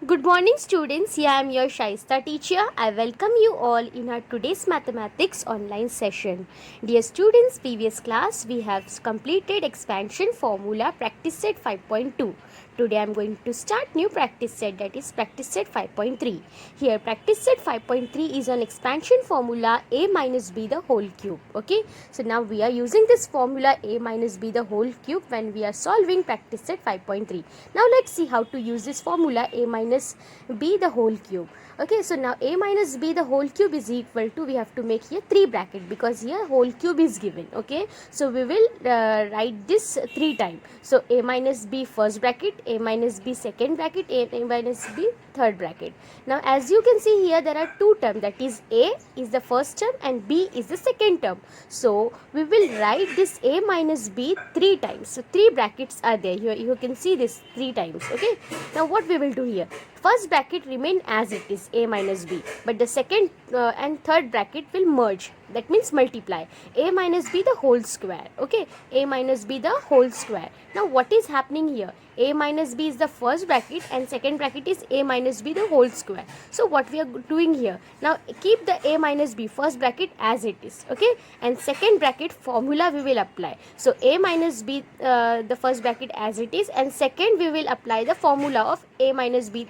Good morning, students. Here I am your Shaista teacher. I welcome you all in our today's mathematics online session. Dear students, previous class we have completed expansion formula practice set 5.2. Today I am going to start new practice set, that is practice set 5.3. Here practice set 5.3 is an expansion formula a minus b the whole cube. Okay, so now we are using this formula a minus b the whole cube when we are solving practice set 5.3. Now let's see how to use this formula a minus b the whole cube. Okay, so now a minus b the whole cube is equal to, we have to make here 3 bracket because here whole cube is given. Okay, so we will write this 3 times. So a minus b first bracket, a minus b second bracket, a minus b third bracket. Now as you can see here, there are 2 terms, that is a is the first term and b is the second term. So we will write this a minus b 3 times. So 3 brackets are there. Here you can see this 3 times. Okay, now what we will do here, first bracket remain as it is, a minus b, but the second and third bracket will merge, that means multiply, a minus b the whole square. Okay, a minus b the whole square. Now what is happening here, a minus b is the first bracket and second bracket is a minus b the whole square. So what we are doing here, now keep the a minus b first bracket as it is. Okay, and second bracket formula we will apply. So a minus b the first bracket as it is, and second we will apply the formula of a minus b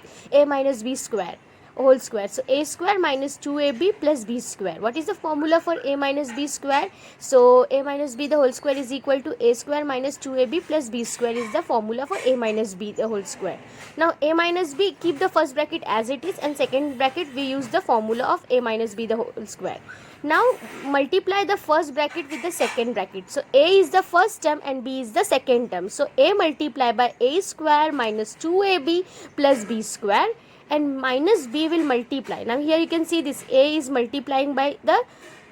square whole square. So a square minus 2ab plus b square. What is the formula for a minus b square? So a minus b the whole square is equal to a square minus 2ab plus b square is the formula for a minus b the whole square. Now a minus b, keep the first bracket as it is, and second bracket we use the formula of a minus b the whole square. Now multiply the first bracket with the second bracket. So a is the first term and b is the second term. So a multiply by a square minus 2ab plus b square, and minus b will multiply. Now here you can see this a is multiplying by the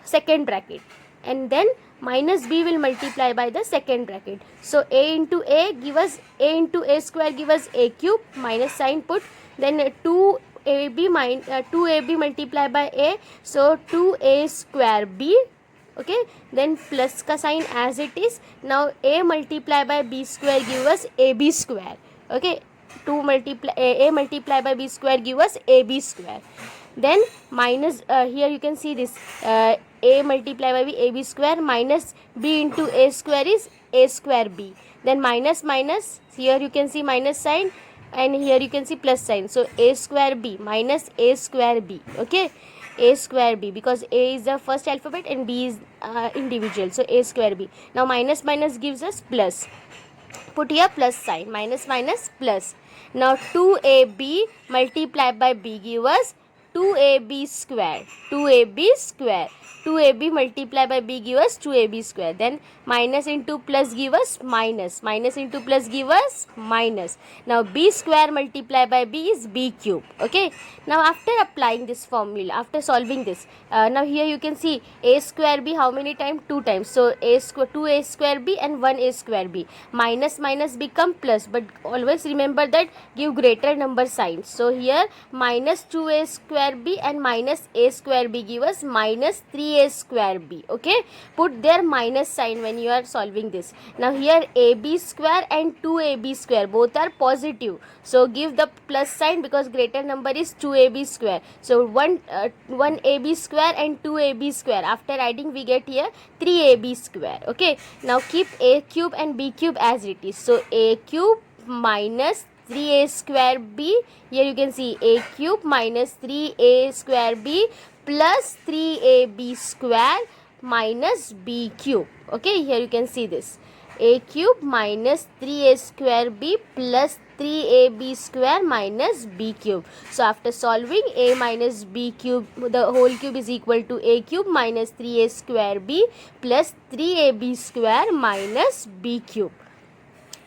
second bracket, and then minus b will multiply by the second bracket. So a into a give us a into a square, give us a cube, minus sign put, then 2ab multiply by a, so 2a square b. Okay, then plus ka sign as it is. Now a multiply by b square give us ab square. Okay, 2 multiply a multiply by b square give us ab square. Then minus here you can see this a multiply by b ab square minus b into a square is a square b. Then minus minus, here you can see minus sign, and here you can see plus sign. So a square b minus a square b. Okay, a square b, because a is the first alphabet and b is individual. So a square b. Now minus minus gives us plus. Put here plus sign, minus minus plus. Now 2ab multiply by b give us 2ab square, 2ab square. 2ab multiply by b give us 2ab square. Then minus into plus give us minus, minus into plus give us minus. Now b square multiply by b is b cube. Okay, now after applying this formula, after solving this, now here you can see a square b how many times, 2 times. So a square 2a square b and 1a square b. Minus minus become plus, but always remember that give greater number signs. So here minus 2a square b and minus a square b give us minus 3a square b. Okay, put their minus sign when you are solving this. Now here ab square and 2ab square both are positive, so give the plus sign because greater number is 2ab square. So 1ab square and 2ab square, after adding we get here 3ab square. Okay, now keep a cube and b cube as it is. So a cube minus 3a square b, here you can see a cube minus 3a square b plus 3ab square minus b cube. Okay, here you can see this a cube minus 3a square b plus 3ab square minus b cube. So after solving, a minus b cube the whole cube is equal to a cube minus 3a square b plus 3ab square minus b cube.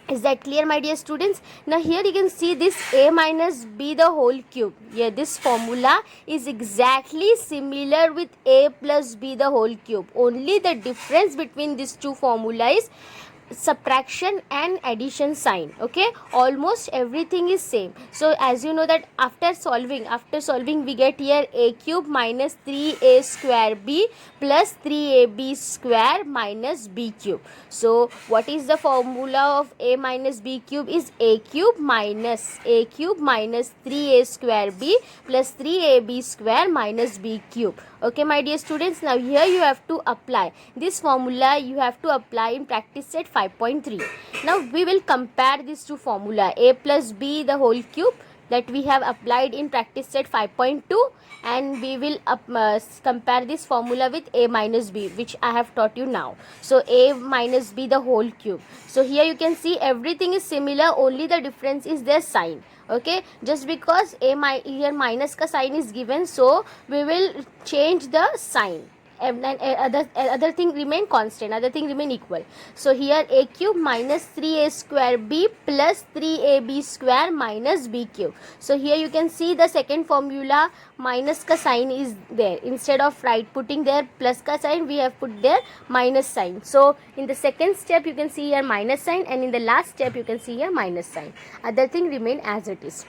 Is that clear, my dear students? Now here you can see this a minus b the whole cube. Yeah, this formula is exactly similar with a plus b the whole cube. Only the difference between these two formula is subtraction and addition sign. Okay, almost everything is same. So as you know that after solving we get here a cube minus 3a square b plus 3ab square minus b cube. So what is the formula of a minus b cube? Is a cube minus 3a square b plus 3ab square minus b cube. Okay my dear students, now here you have to apply this formula, you have to apply in practice set 5.3. now we will compare these two formula, a plus b the whole cube that we have applied in practice set 5.2, and we will compare this formula with a minus b which I have taught you now. So a minus b the whole cube. So here you can see everything is similar, only the difference is their sign. Okay, just because here minus ka sign is given, so we will change the sign, and then other thing remain constant, other thing remain equal. So here a cube minus 3a square b plus 3ab square minus b cube. So here you can see the second formula, minus ka sign is there. Instead of putting there plus ka sign, we have put there minus sign. So in the second step you can see here minus sign, and in the last step you can see here minus sign. Other thing remain as it is.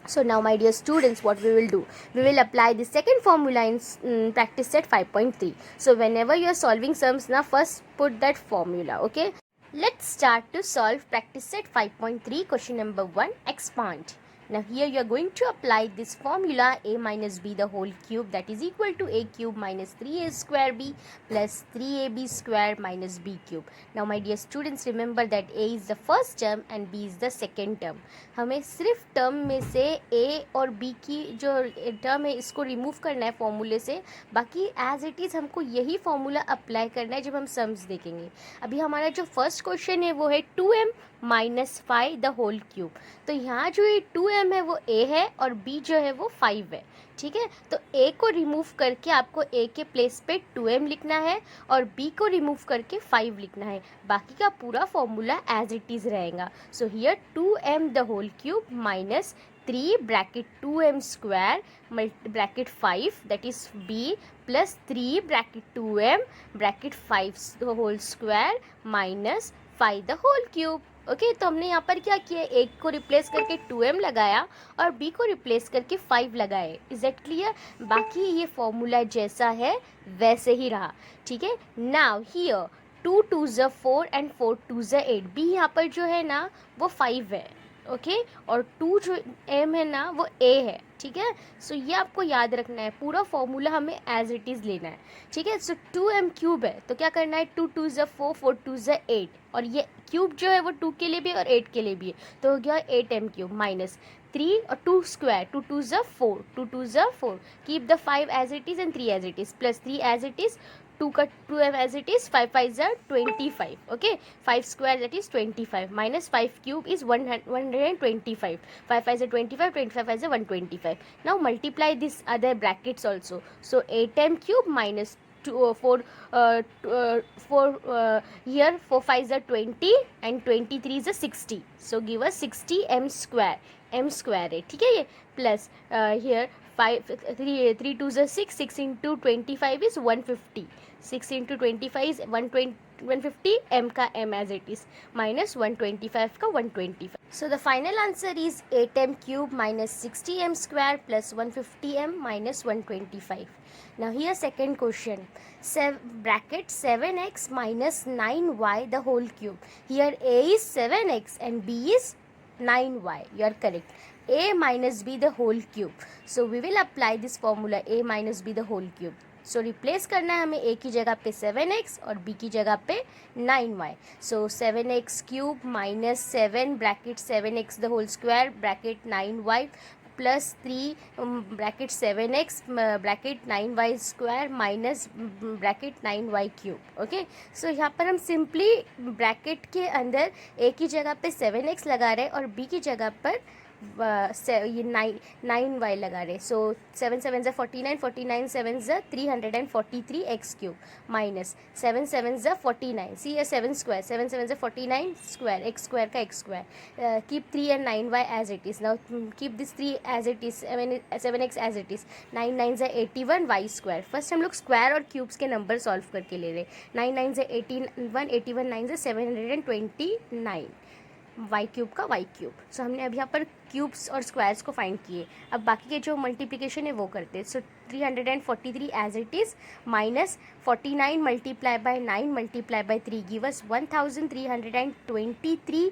So now my dear students, what we will do, we will apply the second formula in practice set 5.3. So whenever you are solving sums, now first put that formula. Okay, let's start to solve practice set 5.3 question number 1, expand. Now here you are going to apply this formula, a minus b the whole cube, that is equal to a cube minus 3a square b plus 3ab square minus b cube. Now my dear students, remember that a is the first term and b is the second term. हमें सिर्फ term में से a और b की जो term है इसको remove करना है फॉर्मूले से, बाकी एज इट इज़ हमको यही फॉर्मूला अप्लाई करना है जब हम सम्स देखेंगे. अभी हमारा जो फर्स्ट क्वेश्चन है वो है 2m minus 5 the whole cube. तो यहाँ जो ये 2m है वो a है और b जो है वो 5 है. ठीक है, तो a को रिमूव करके आपको a के प्लेस पे 2m लिखना है और b को रिमूव करके 5 लिखना है. बाकी का पूरा फॉर्मूला एज इट इज़ रहेगा. So here 2m the whole cube minus 3 bracket 2m square bracket 5 that is b plus 3 bracket 2m bracket 5 the whole square minus 5 the whole cube. Okay, तो हमने यहाँ पर क्या किया, एक को रिप्लेस करके 2m लगाया और b को रिप्लेस करके 5 लगाए. Is that clear? बाकी ये फॉर्मूला जैसा है वैसे ही रहा. ठीक है, now here 2 2s 4 and 4 2s 8. b यहाँ पर जो है ना वो 5 है. ओके, और 2 जो m है ना वो a है. ठीक है, सो ये आपको याद रखना है, पूरा फॉर्मूला हमें एज इट इज़ लेना है. ठीक है, सो 2m क्यूब है तो क्या करना है, 2 2s 4 4 2s 8, और ये क्यूब जो है वो 2 के लिए भी और 8 के लिए भी है, तो हो गया 8m क्यूब माइनस 3 और 2 square 2 2s 4 2 2s 4, keep the 5 as it is and 3 as it is plus 3 as it is, 2 का 2m as it is, 5 5s are 25. Okay, 5 square that is 25 minus 5 cube is 125. 5 5s are 25, 25 5s are 125. Now multiply this other brackets also. So 8m cube minus 4 here 4 5s are 20 and 23 is a 60. So give us 60m square. m square है. ठीक है, ये plus here 3 2s are 6, 6 into 25 is 150, 6 into 25 is 150, m का m as it is, minus 125 का 125. So the final answer is 8m cube minus 60m square plus 150m minus 125. Now here second question, bracket 7x minus 9y the whole cube. Here a is 7x and b is 9y. You are correct. a minus b the whole cube. So we will apply this formula, a minus b the whole cube. So replace करना है हमें a की जगह पे 7x और b की जगह पे 9y. So 7x cube minus 7 bracket 7x the whole square bracket 9y plus 3 bracket 7x bracket 9y square minus bracket 9y cube. Okay, so यहाँ पर हम सिंपली ब्रैकेट के अंदर a की जगह पे 7x लगा रहे हैं और b की जगह पर ये 9y लगा रहे, सो 7 7 ज़ा 49, 49 7 ज़ा 343 एक्स क्यूब माइनस 7 7 ज़ा 49, सी ये 7 स्क्वायर, 7 7 ज़ा 49 स्क्वायर, एक्स स्क्वायर का x square, keep 3 and 9y as it is. Now keep this 3 as it is, 7x as it is. 9 9 ज़ा 81 y स्क्वायर. फर्स्ट हम लोग स्क्वायर और क्यूब्स के नंबर सॉल्व करके ले रहे. 9 9 ज़ा 81, 81 9 ज़ा 729 वाई क्यूब का वाई क्यूब. सो हमने अब यहाँ पर क्यूब्स और स्क्वायर्स को फाइंड किए. अब बाकी के जो मल्टीप्लिकेशन है वो करते हैं. So 343 as it is minus 49 multiply by 9 multiply by 3 give us 1323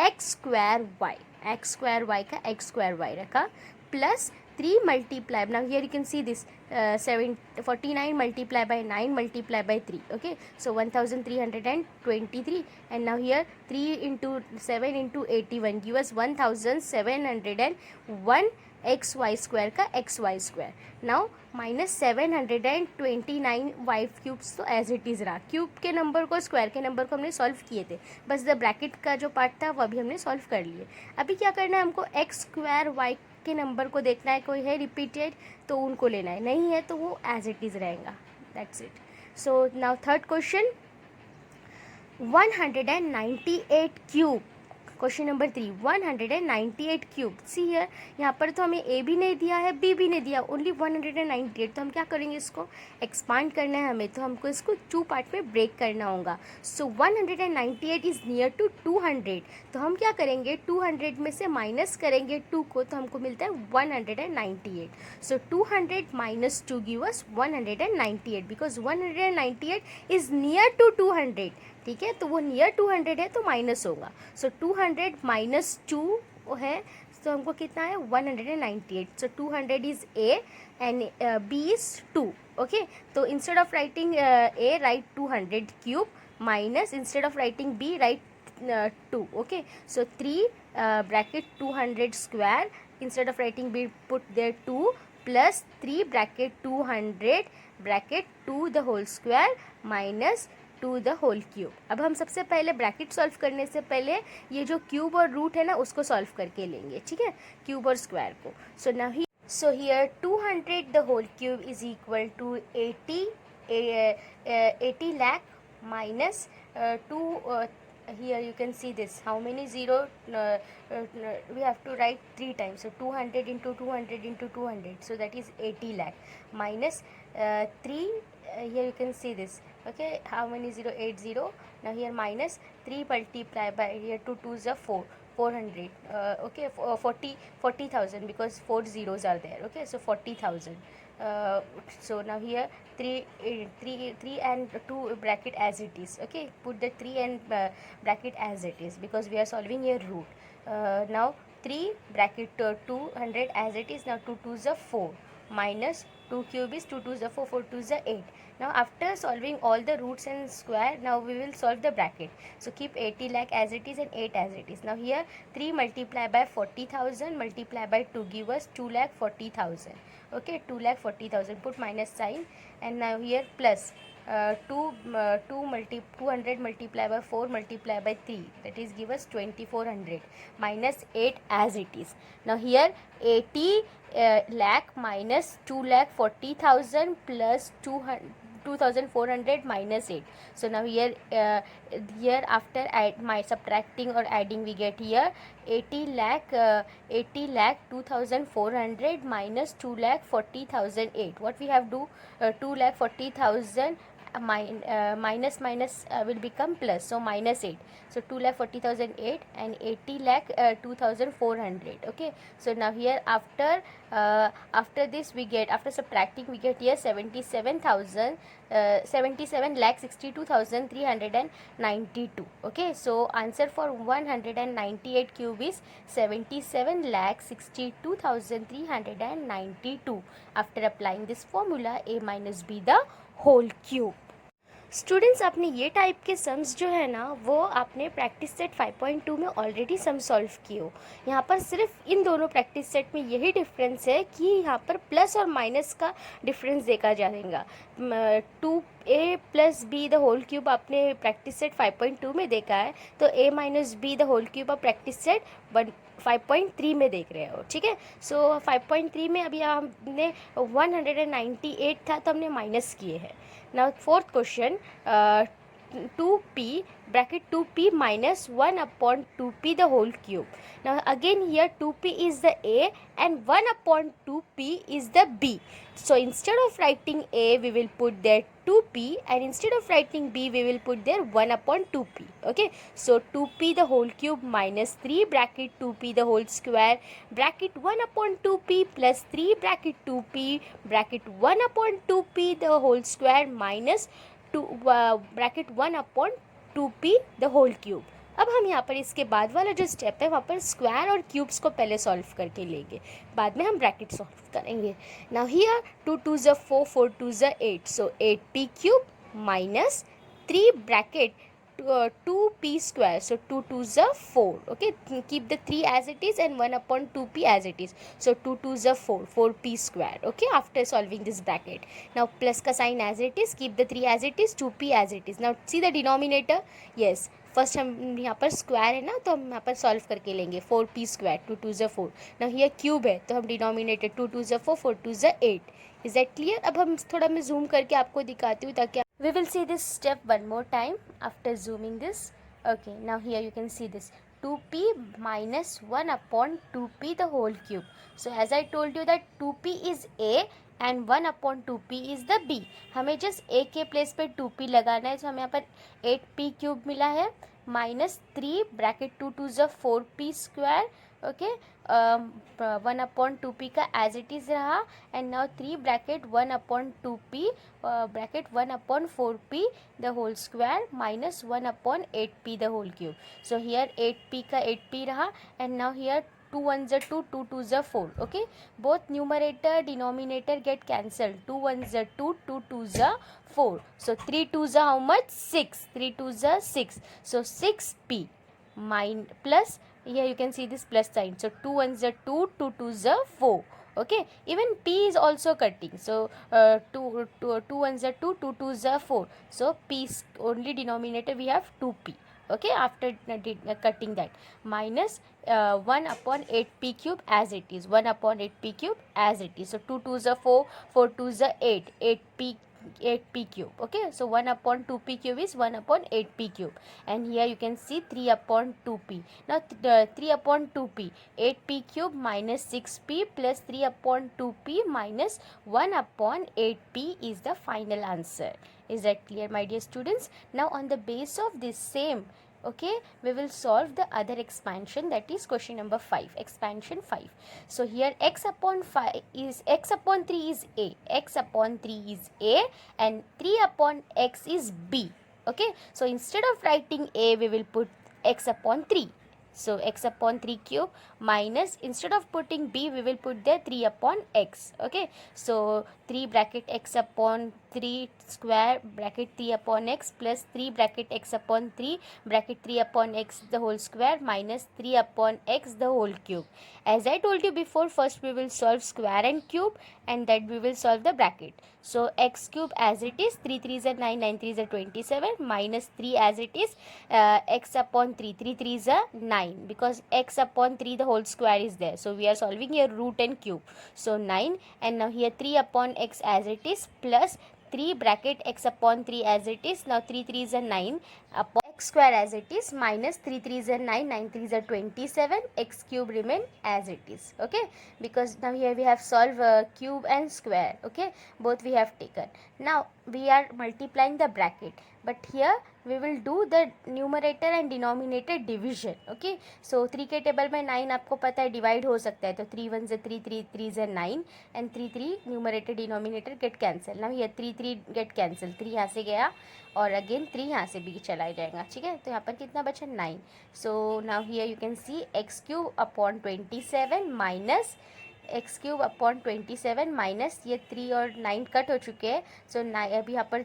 x square y. X square y का एक्स स्क्वायर वाई रखा plus 3 multiply. Now here you can see this 49 multiply by 9 multiply by 3. Okay, so 1323, and now here 3 into 7 into 81 give us 1701 xy square का xy square. Now minus 729 y cubes तो as it is रहा. Cube के number को square के number को हमने solve किए थे, बस द ब्रैकेट का जो पार्ट था वो अभी हमने सॉल्व कर लिए. अभी क्या करना है हमको, एक्स स्क्वायर वाई के नंबर को देखना है, कोई है रिपीटेड तो उनको लेना है, नहीं है तो वो एज इट इज़ रहेगा. That's it. So now third question, 198 cube. Question number 3, 198 cube. See here, यहाँ पर तो हमें ए भी नहीं दिया है, बी भी नहीं दिया, ओनली 198. तो हम क्या करेंगे, इसको एक्सपांड करना है हमें, तो हमको इसको 2 पार्ट में ब्रेक करना होगा. सो 198 इज़ नियर टू 200. तो हम क्या करेंगे, 200 में से माइनस करेंगे 2 को, तो हमको मिलता है 198. So 200 minus 2 give us 198, because 198 is near to 200. ठीक है, तो वो नियर 200 है तो माइनस होगा. सो 200 माइनस 2 है, तो हमको कितना है 198. So 200 is a and b is 2. Okay, तो instead of writing a write 200 cube minus instead of writing b write 2. Okay, so 3 bracket 200 square, instead of writing b put there 2 plus 3 bracket 200 bracket 2 the whole square minus 2 the whole cube. अब हम सबसे पहले bracket solve करने से पहले ये जो cube और रूट है ना उसको सॉल्व करके लेंगे. ठीक है, क्यूब और स्क्वायर को. So now so here 200 the whole cube is equal to 80 lakh minus 2. Here you can see this, how many zero we have to write 3 times. So 200 into 200 into 200, so that is 80 lakh minus 3. Here you can see this. Okay, how many 0? 80. Now here minus 3 multiply by here 2 2s are 400. Okay, 40,000 because 4 zeros are there. Okay, so 40,000. So now here 3 and 2 bracket as it is. Okay, put the 3 and bracket as it is because we are solving a root. Now 3 bracket 200 as it is. Now 2 2s are 4 minus 2 cube is 2 2s are 4, 4 2s are 8. Now after solving all the roots and square, now we will solve the bracket. So keep 80 lakh as it is and 8 as it is. Now here 3 multiply by 40,000 multiply by 2 give us 2,40,000. Okay, 2,40,000, put minus sign, and now here plus 200 multiply by 4 multiply by 3, that is give us 2,400 minus 8 as it is. Now here 80 lakh minus 2,40,000 plus 2,400 minus 8. So now here after subtracting or adding we get here 80 lakh 2,400 minus 2,40,008. What we have do, 2,40,000 minus will become plus, so minus 8. So 2,40,008 and 80 lakh 2,400. Okay, so now here after this we get, after subtracting we get here 77 lakh 62,392. Okay, so answer for 198 cube is 77 lakh 62,392. After applying this formula, a minus b the whole cube. Students, आपने ये type के sums जो है ना वो आपने practice set 5.2 में already sum solve किए हो. यहाँ पर सिर्फ इन दोनों प्रैक्टिस सेट में यही डिफरेंस है कि यहाँ पर प्लस और माइनस का डिफरेंस देखा जाएगा. 2a plus b the whole cube आपने प्रैक्टिस सेट 5.2 में देखा है, तो a minus b the whole cube आप प्रैक्टिस सेट 5.3 में देख रहे हो, ठीक है। सो 5.3 में अभी हमने 198 था तो हमने माइनस किए हैं। Now fourth question, 2p bracket 2p minus 1 upon 2p the whole cube. Now again here 2p is the a and 1 upon 2p is the b. So instead of writing a we will put there 2p, and instead of writing b we will put there 1 upon 2p. Okay, so 2p the whole cube minus 3 bracket 2p the whole square bracket 1 upon 2p plus 3 bracket 2p bracket 1 upon 2p the whole square minus 2 bracket 1 upon 2p the whole cube. अब हम यहाँ पर इसके बाद वाला जो step है वहाँ पर स्क्वायर और क्यूब्स को पहले सॉल्व करके लेंगे, बाद में हम ब्रैकेट सॉल्व करेंगे। नाउ हियर 2 2 ज़ 4 4 2 ज़ 8, सो 8p cube minus 3 bracket 2p square, so 2 2 ज़ 4. Okay, keep the 3 as it is and 1 upon 2p as it is, so 2 2 ज़ 4 4p square. Okay, after solving this bracket, now plus का sign as it is, keep the 3 as it is, 2p as it is. Now see the denominator, yes, first हम यहाँ पर square है ना तो हम यहाँ पर सॉल्व करके लेंगे 4p स्क्वायर 2 2 ज़ 4. ना ये क्यूब है तो हम डिनोमिनेटर 2 2 ज़ 4 4 2 ज़ 8. Is that clear? अब हम थोड़ा मैं जूम करके आपको दिखाती हूँ ताकि we will see this step one more time after zooming this. Okay, now here you can see this 2p minus 1 upon 2p the whole cube. So as I told you that 2p is a and 1 upon 2p is the b. हमें just a के place पे 2p लगाना है, तो हमें यहाँ पर 8p cube मिला है माइनस 3 ब्रैकेट 2 2 ज़ 4p square. Okay, 1 upon 2p का एज इट इज़ रहा, and now 3 bracket 1 upon 2p bracket 1 upon 4p the whole square minus 1 upon 8p the whole cube. So here 8p का 8p रहा, and now here 2 1 ज़ 2 2 2 ज़ 4. Okay, both numerator denominator get cancelled. 2 1 ज़ 2 2 2 ज़ 4. So 3 2 ज़ how much? 6. 3 2 ज़ 6. So 6p plus here you can see this plus sign. So 2 1 ज़ 2 2 2 ज़ 4. Okay, even p is also cutting. So 2 1 ज़ 2 2 2 ज़ 4. So p only denominator we have 2p. Okay, after cutting that, minus 1 upon 8p cube as it is, 1 upon 8p cube as it is. So 2 2 ज़ 4 4 2 ज़ 8 8p cube. Okay, so 1 upon 2p cube is 1 upon 8p cube, and here you can see 3 upon 2p. Now 3 upon 2p, 8p cube minus 6p plus 3 upon 2p minus 1 upon 8p is the final answer. Is that clear, my dear students? Now on the base of this same, okay, we will solve the other expansion, that is question number 5, expansion 5. So here x upon 5 is x upon 3 is a, x upon 3 is a, and 3 upon x is b. Okay, so instead of writing a we will put x upon 3. So x upon 3 cube minus, instead of putting b we will put there 3 upon x. Okay, so 3 bracket x upon 3 square bracket 3 upon x plus 3 bracket x upon 3 bracket 3 upon x the whole square minus 3 upon x the whole cube. As I told you before, first we will solve square and cube, and then we will solve the bracket. So x cube as it is, 3 3 is 9 9 3 is 27 minus 3 as it is, x upon 3 3 3 is 9, because x upon 3 the whole square is there, so we are solving here root and cube, so 9, and now here 3 upon x as it is plus 3 bracket x upon 3 as it is. Now 3 3 is 9 upon x square as it is minus 3 3 is 9 9 3 is 27, x cube remain as it is. Okay, because now here we have solved cube and square. Okay, both we have taken. Now we are multiplying the bracket, but here we will do the numerator and denominator division. Okay, so 3 के table में 9 आपको पता है divide हो सकता है, तो 3 1 से 3 3 3 से 9 and 3 3 numerator denominator get cancel. Now ये 3 3 गेट कैंसिल, 3 यहाँ से गया और अगेन 3 यहाँ से भी चला जाएगा. ठीक है, तो यहाँ पर कितना बचा 9. So now here you can see x cube upon 27 minus x cube upon 27 minus ये 3 और 9 कट हो चुके हैं. सो अभी यहाँ पर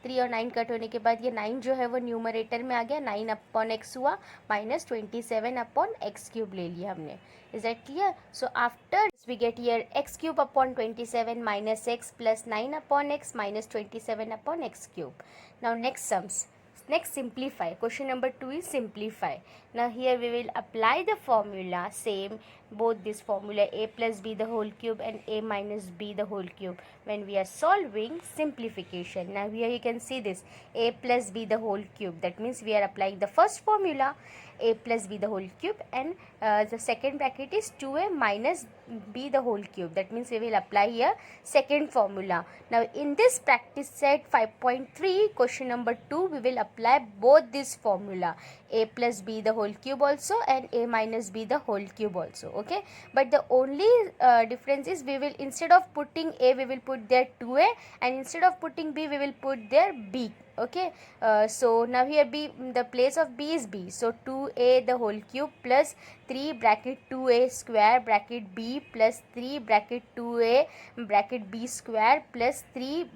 3 और 9 कट होने के बाद ये 9 जो है वो न्यूमरेटर में आ गया, 9 अपॉन एक्स हुआ माइनस 27 अपॉन एक्स क्यूब ले लिया हमने. Is that clear? So after we get here x cube upon 27 minus x plus 9 upon x minus 27 upon x cube. Now next sums. Next, simplify. Question number 2 is simplify. Now here we will apply the formula, same, both this formula a plus b the whole cube and a minus b the whole cube when we are solving simplification. Now here you can see this a plus b the whole cube. That means we are applying the first formula a plus b the whole cube, and the second bracket is 2a minus b the whole cube. That means we will apply here second formula. Now in this practice set 5.3 question number 2 we will apply both this formula a plus b the whole cube also and a minus b the whole cube also. Okay, but the only difference is we will, instead of putting a, we will put there 2a, and instead of putting b we will put there b. Okay, so now here b, the place of b is b, so 2a the whole cube plus 3 bracket 2a square bracket b plus 3 bracket 2a bracket b square plus 3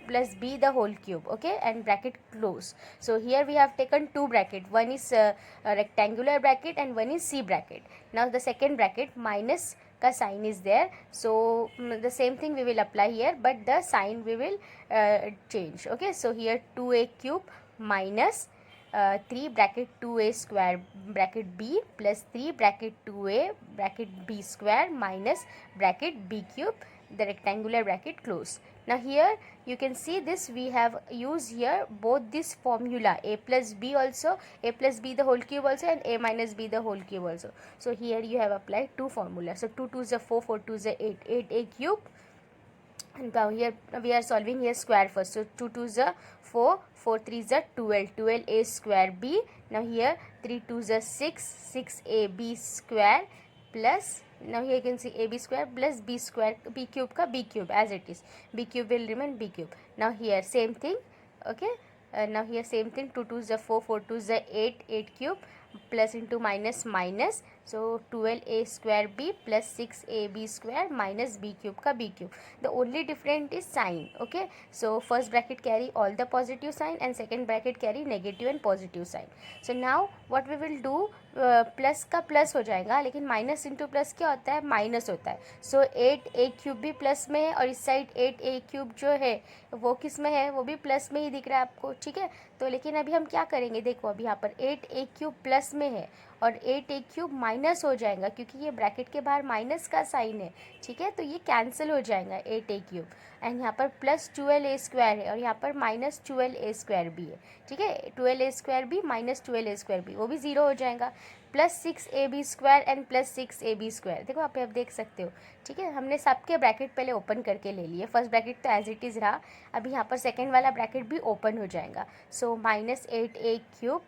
plus b the whole cube. Okay, and bracket close. So here we have taken two bracket, one is a rectangular bracket and one is c bracket. Now the second bracket minus का sign is there, so the same thing we will apply here, but the sign we will change. Okay, so here 2a cube minus 3 bracket 2a square bracket b plus 3 bracket 2a bracket b square minus bracket b cube, the rectangular bracket close. Now here you can see this, we have used here both this formula a plus b also, a plus b the whole cube also, and a minus b the whole cube also. So here you have applied two formulas. So 2 2s are 4, 4 2s are 8, 8a cube. And now here we are solving here square first. So 2 2s are 4, 4 3s are 12, 12a square b. Now here 3 2s are 6, 6ab square plus, now here you can see ab square plus b square, b cube ka b cube as it is, b cube will remain b cube. Now here same thing. Okay, now here same thing, 2 2s are 4, 4 2s are 8, 8 cube plus into minus minus, so 12a square b plus 6ab square minus b cube ka b cube. The only different is sign. Okay, so first bracket carry all the positive sign and second bracket carry negative and positive sign. So now what we will do, plus का plus हो जाएगा, लेकिन minus into plus क्या होता है, minus होता है. सो 8a cube भी प्लस में है और इस साइड 8a क्यूब जो है वो किस में है, वो भी प्लस में ही दिख रहा है आपको. ठीक है, तो लेकिन अभी हम क्या करेंगे, देखो अभी यहाँ पर 8a क्यूब प्लस में है और 8a क्यूब माइनस हो जाएगा क्योंकि ये ब्रैकेट के बाहर माइनस का साइन है. ठीक है, तो ये कैंसिल हो जाएगा 8a क्यूब, एंड यहाँ पर प्लस 12a स्क्वायर है और यहाँ पर माइनस 12a स्क्वायर भी है. ठीक है, 12a स्क्वायर भी माइनस 12a स्क्वायर भी, वो भी ज़ीरो हो जाएगा. Plus 6ab square and plus 6ab square, देखो आप देख सकते हो. ठीक है, हमने सबके ब्रैकेट पहले ओपन करके ले लिए. फर्स्ट ब्रैकेट तो एज इट इज़ रहा, अभी यहाँ पर सेकेंड वाला ब्रैकेट भी ओपन हो जाएगा. सो माइनस 8a क्यूब,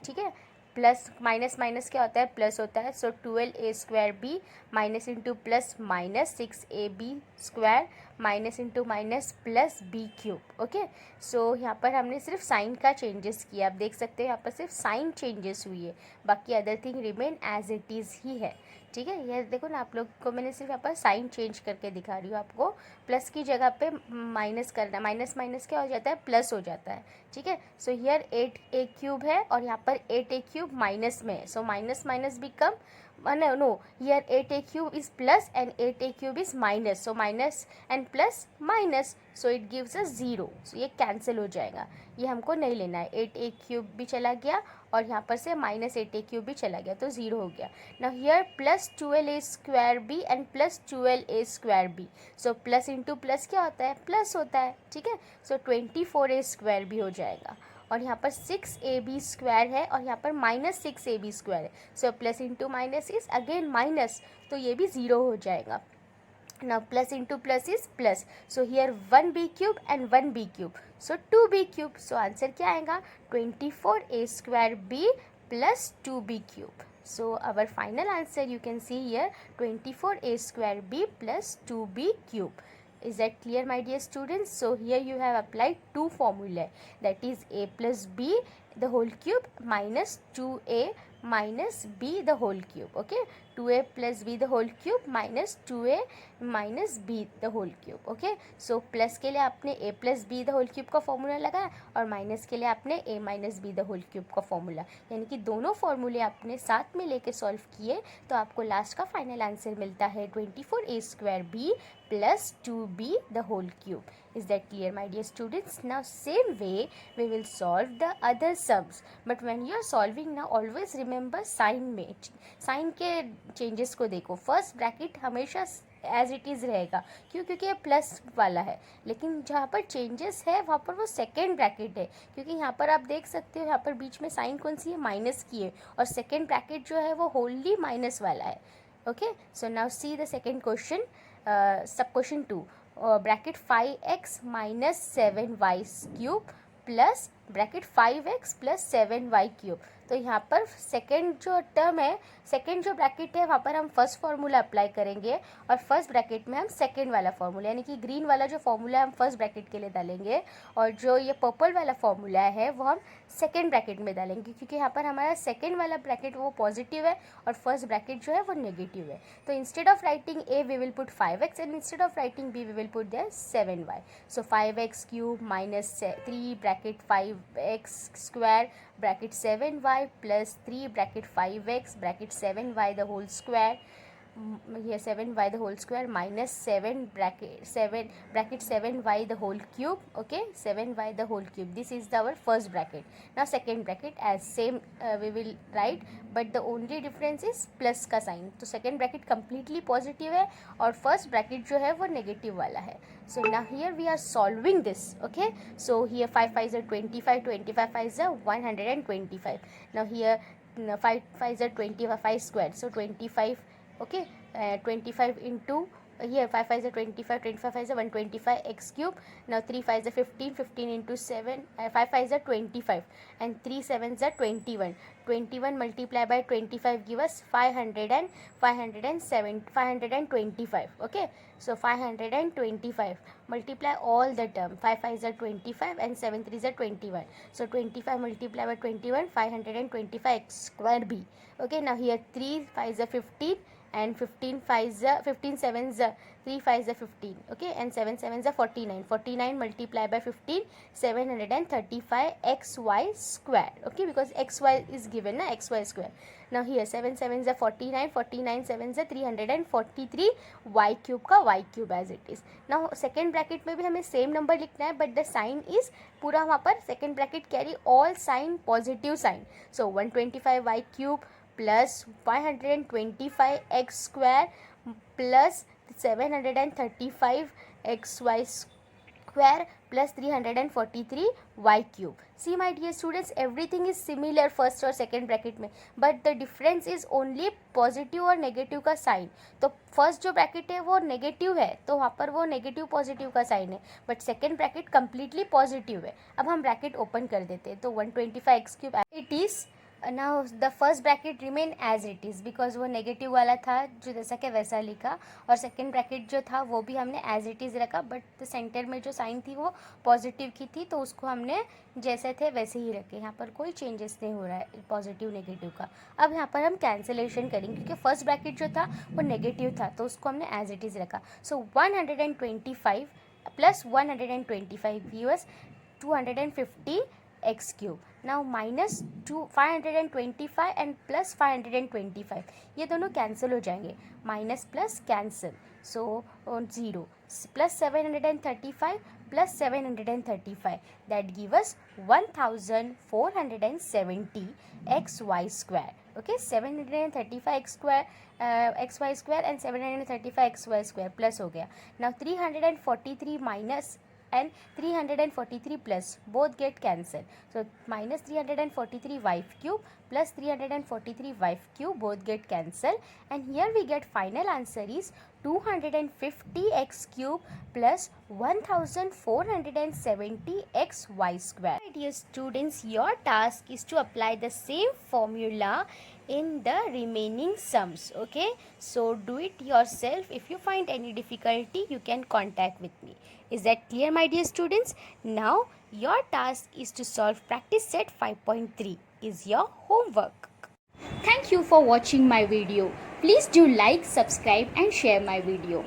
ठीक है, प्लस माइनस माइनस क्या होता है, प्लस होता है. So 12a square b minus into plus minus 6ab square minus into minus plus b cube. Okay, so यहाँ पर हमने सिर्फ साइन का चेंजेस किया. आप देख सकते हैं यहाँ पर सिर्फ साइन चेंजेस हुई है, बाकी other thing remain as it is ही है. ठीक है, ये देखो ना, आप लोग को मैंने सिर्फ यहाँ पर साइन चेंज करके दिखा रही हूँ. आपको प्लस की जगह पे माइनस करना, माइनस माइनस क्या हो जाता है, प्लस हो जाता है. ठीक है, सो हियर 8a क्यूब है और यहाँ पर 8a क्यूब माइनस में है. So minus minus become no, here 8a cube is plus and 8a cube is minus, so minus and plus minus, so it gives us 0. so ये cancel हो जाएगा, ये हमको नहीं लेना है. 8a क्यूब भी चला गया और यहाँ पर से माइनस 8a क्यूब भी चला गया, तो 0 हो गया. Now here plus 12a square b and plus 12a square b, so plus into plus क्या होता है, प्लस होता है. ठीक है, सो 24a स्क्वायर भी हो जाएगा और यहाँ पर 6ab स्क्वायर है और यहाँ पर माइनस 6ab स्क्वायर है. So plus into minus is again minus, तो ये भी 0 हो जाएगा. Now plus into plus is plus, so here 1b cube and 1b cube, so 2b cube. So answer क्या आएगा, 24a square b plus 2b cube. So our final answer you can see here 24a square b plus 2b cube. Is that clear, my dear students? So here you have applied two formulae, that is a plus b the whole cube minus 2a minus b the whole cube. Okay, 2a plus b the whole cube minus 2a minus b the whole cube. Okay, so plus के लिए आपने a plus b the whole cube का formula लगाया और minus के लिए आपने a minus b the whole cube का फॉर्मूला, यानी कि दोनों फॉर्मूले आपने साथ में लेके सॉल्व किए तो आपको लास्ट का फाइनल आंसर मिलता है 24a square b plus 2b the whole cube. Is that clear, my dear students? Now same way we will solve the other sums, but when you are solving now always remember sign में, sign के changes को देखो. First bracket हमेशा as it is रहेगा, क्यों? क्योंकि ये plus वाला है, लेकिन जहाँ पर चेंजेस है वहाँ पर वो सेकेंड ब्रैकेट है, क्योंकि यहाँ पर आप देख सकते हो यहाँ पर बीच में साइन कौन सी है, माइनस की है, और सेकेंड ब्रैकेट जो है वो होलली माइनस वाला है. Okay, so now see the second question. Sub question 2, bracket 5x minus 7y cube plus bracket 5x plus 7y cube. तो यहाँ पर सेकेंड जो टर्म है, सेकेंड जो ब्रैकेट है वहाँ पर हम फर्स्ट फार्मूला अप्लाई करेंगे और फर्स्ट ब्रैकेट में हम सेकेंड वाला फार्मूला, यानी कि ग्रीन वाला जो फार्मूला है हम फर्स्ट ब्रैकेट के लिए डालेंगे और जो ये पर्पल वाला फार्मूला है वो हम सेकेंड ब्रैकेट में डालेंगे, क्योंकि यहाँ पर हमारा सेकेंड वाला ब्रैकेट वो पॉजिटिव है और फर्स्ट ब्रैकेट जो है वो नेगेटिव है. तो instead of writing a we will put 5x and instead of writing b we will put there 7y. So 5x cube minus 3 bracket 5x square bracket 7y plus 3 bracket 5x bracket 7y the whole square. Here 7y the whole square minus 7 bracket 7y the whole cube. Okay, 7y the whole cube. This is our first bracket. Now second bracket as same we will write, but the only difference is plus का sign. तो second bracket completely positive है और first bracket जो है वो negative वाला है. So now here we are solving this. Okay, so here 5 5 is 25, 25 5 is 125. Now here 5 5 is 25 square, so 25. Okay, 25 into here 5 5 is 25, 25 5 is 125 x cube. Now 3 5 is 15, 15 into 7 5 5 is 25 and 3 7 is 21. 21 multiplied by 25 give us 525. Okay, so 525 multiply all the term. 5 5 is 25 and 7 3 is 21. So 25 multiplied by 21, 525 x square b. Okay, now here 3 5 is 15 and 15 5 is 15 7 is 3 5 is 15. Okay, and 7 7 is 49. 49 multiplied by 15, 735 xy square. Okay, because xy is given na, xy square. Now here 7 7 is 49, 49 7 is 343 y cube का y cube as it is. Now second bracket में भी हमें same number लिखना है, but the sign is पूरा वहाँ पर second bracket carry all sign positive sign. So 125 y cube plus 525 x square plus 735 xy square plus 343 y cube. See my dear students, everything is similar first और second bracket में, but the difference is only positive और negative का sign. तो first जो bracket है वो negative है, तो वहाँ पर वो negative positive का sign है, but second bracket completely positive है. अब हम bracket open कर देते हैं, तो 125 x cube it is. Now the first bracket remain as it is because वो नेगेटिव वाला था जो जैसा कि वैसा लिखा, और सेकेंड ब्रैकेट जो था वो भी हमने एज इट इज़ रखा, बट सेंटर में जो साइन थी वो पॉजिटिव की थी, तो उसको हमने जैसे थे वैसे ही रखे. यहाँ पर कोई चेंजेस नहीं हो रहा है पॉजिटिव नेगेटिव का. अब यहाँ पर हम कैंसिलेशन करेंगे क्योंकि फर्स्ट ब्रैकेट जो था वो नेगेटिव था, तो उसको हमने एज इट इज़ रखा. सो 125 plus 125 gives 250 x cube. Now minus 525 and plus 525, ये दोनों कैंसिल हो जाएंगे. Minus plus cancel, so 0 plus 735 plus 735, that give us 1470 xy square. Okay, 735 x square xy square and 735 xy square plus हो गया. Now 343 minus and 343 plus both get cancelled, so minus 343 y cube plus 343 y cube both get cancelled, and here we get final answer is 250 x cube plus 1470 xy square. Dear students, your task is to apply the same formula in the remaining sums. Okay, so do it yourself. If you find any difficulty you can contact with me. Is that clear, my dear students? Now your task is to solve practice set 5.3 is your homework. Thank you for watching my video. Please do like, subscribe and share my video.